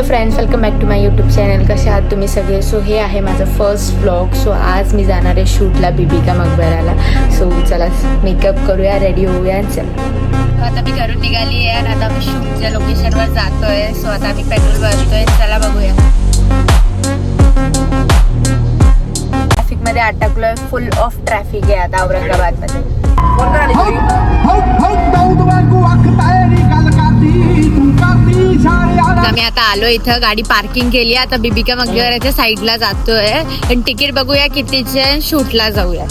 Friends, welcome back to my YouTube channel. कसे आहात तुम्ही सगळे? सो हे आहे माझं फर्स्ट व्लॉग. सो आज मी जाणार आहे शूटला बीबी का मकबराला. सो चला मेकअप करूया, रेडी होऊया आणि चला. आता मी घरून निघाली आहे आणि आता मी शूटच्या लोकेशनवर जातोय. सो आता मी पेट्रोल भरतोय. चला बघूया. ट्रॅफिकमध्ये अटकलोय. फुल ऑफ ट्रॅफिक आहे आता औरंगाबादमध्ये. आम्ही आता आलो इथं, गाडी पार्किंग केली. आता बीबीका मकबराच्या साईडला जातोय आणि तिकीट बघूया कितीचे. शूटला जाऊया,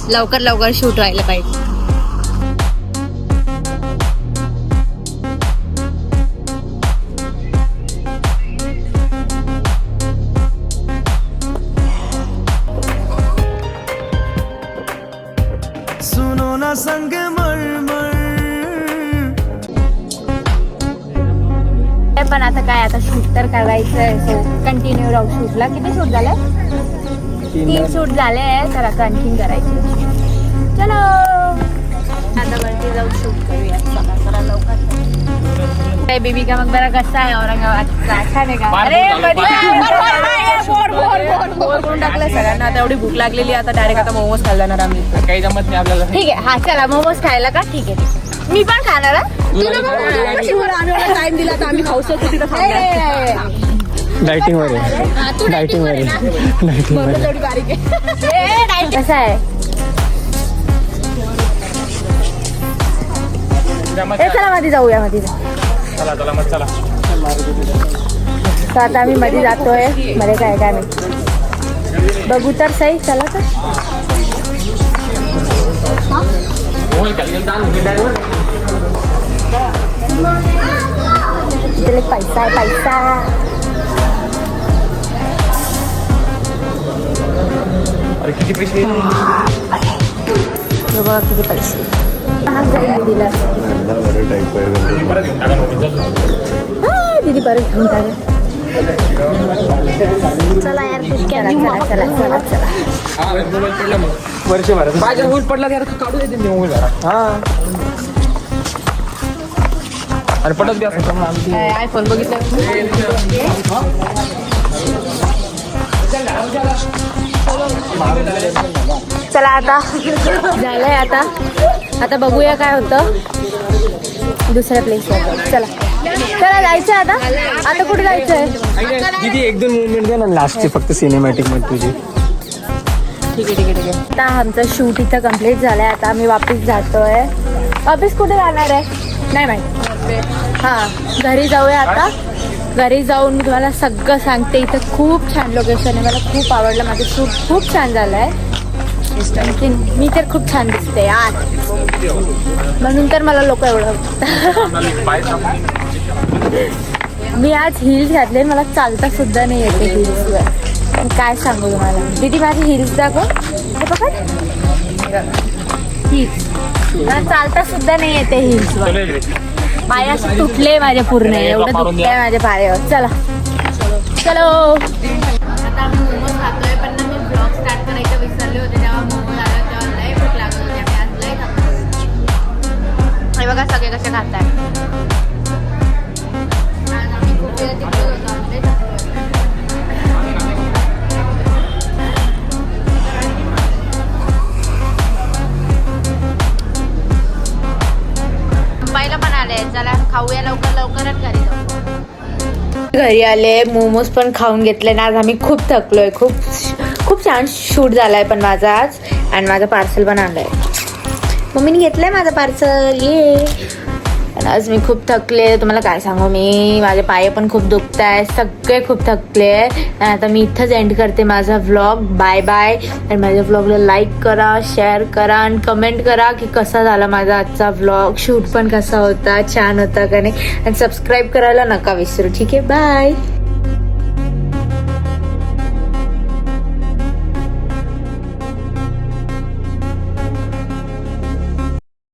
लवकर लवकर शूट व्हायला पाहिजे. सुनो ना संग पण आता काय, आता शूट तर करायचंय. सो कंटिन्यू राहू शूटला. किती शूट झालंय? 3 शूट झाले. तर आता आणखीन करायचे. चलो आता वरती जाऊ, शूट करूया. चला लवकर. बीबी का मकबरा कसा आहे औरंगाबाद? छान आहे का? अरे बोर करून टाकलं सगळ्यांना. आता एवढी भूक लागलेली, आता डायरेक्ट आता मोमोज खायला जाणार आम्ही. काही जमत नाही आपल्याला. ठीक आहे, हा चला मोमोज खायला का? ठीक आहे, मी पण खाणार. टाइम दिला तर आम्ही खाऊ शकतो तिथं. लाइटिंग वर लाइटिंग वर कसं आहे? चला मध्ये जाऊया, मध्ये चला चला मग चला. तर आता आम्ही मध्ये जातोय. मध्ये काय काय नाही बघू तर सही. चला तर इथे पैसा आहे, पैसा. अरे किती पैसे? बघा किती पैसे. दिला दीदी परत घेऊन टाका. चला यार, चला चला चला चला. वर्षभर माझ्या ऊस पडला त्याला काढू देते मी मोबाईल. हा आणि पडत बी असं आमची आयफोन बघितलं. चला आता झालंय. आता बघूया काय होतं दुसऱ्या प्लेसवर. चला चला जायचं आता. आता कुठे जायचंय? दीदी 1-2 मुवमेंट दे ना लास्टचे, फक्त सिनेमॅटिक मध्ये तुझी. ठीक आहे ठीक आहे ठीक आहे. आता आमचं शूट इथं कम्प्लीट झालंय. आता आम्ही वापस जातोय. वापस कुठे जाणार आहे नाही माहिती. हां, घरी जाऊया. आता घरी जाऊन मी तुम्हाला सगळं सांगते. इथं खूप छान लोकेशन आहे. मला खूप आवडलं. माझं शूट खूप छान झालं आहे. आणखीन मी तर खूप छान दिसते यार, म्हणून तर मला लोक एवढं. मी आज हिल्स घातले. मला चालता सुद्धा नाही येते हिल्सवर. पण काय सांगू तुम्हाला. दीदी माझी हिल्स दाखव. हे पकड. हिल्स मला चालता सुद्धा नाही येते हिल्सवर. पाय असं तुटले माझे पूर्ण. एवढं दुखतंय माझ्या पायावर. चला चलो. आता आम्ही मोमोज खातोय. पण ना मी ब्लॉग स्टार्ट करायचं विसरले होते. तेव्हा मोमोज आला तेव्हा लय भूक लागत होती. आम्ही आज लय खातो. हे बघा सगळे कसे खाताय. आज आम्ही खूप वेळा तिकडे होतो. आम्ही लय खातोय. पहिला पण आले. चला खाऊया लवकर लवकर आणि घरी जाऊ. घरी आले, मोमोज पण खाऊन घेतले ना. आज आम्ही खूप थकलोय. खूप छान शूट झालाय पण माझा आज. आणि माझं पार्सल पण आलंय. मम्मीने घेतलंय माझं पार्सल. ये. आणि आज मी खूप थकले. तुम्हाला काय सांगू मी. माझे पाय पण खूप दुखत आहे. सगळे खूप थकले. आणि आता मी इथंच एंड करते माझा व्लॉग. Bye bye. आणि माझ्या व्लॉगला लाईक करा, शेअर करा आणि कमेंट करा की कसा झाला माझा आजचा व्लॉग. शूट पण कसा होता, छान होता का नाही. आणि सबस्क्राईब करायला नका विसरू. ठीक आहे, बाय.